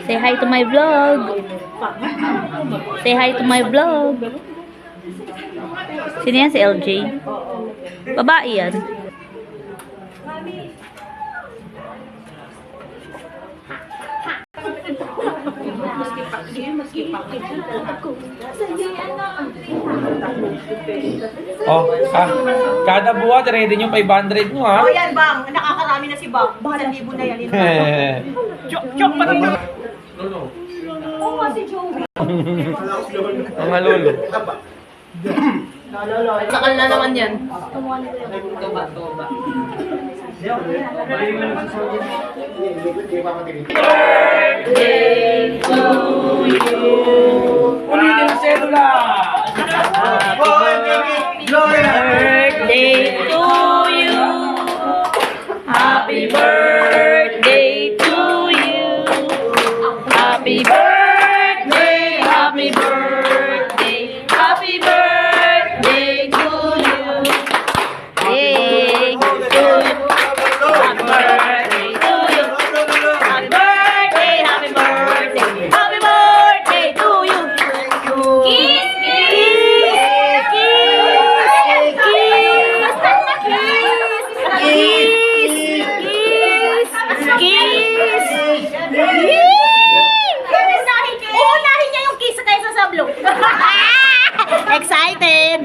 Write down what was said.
Say hi to my vlog. Say hi to my vlog. Sino yan si LJ? Babae yan. Oh, kada buwan, ready nyo 500 nyo, ha? O yan, Bang. Nakakarami na si Bang. 1,000 na yan. Chok, pati na. Oo, si Joey. Mga lolo. Sakal na naman yan. Birthday to you. Ulitin ang selula. Birthday to you. Happy birthday to you. Happy birthday, happy birthday, happy birthday to you. Hey, to you. Happy birthday to you. Happy birthday, happy birthday, happy birthday to you. Kiss, kiss, kiss, kiss, kiss, kiss. Uunahin niya yung kiss kaysa sa sablong. Excited!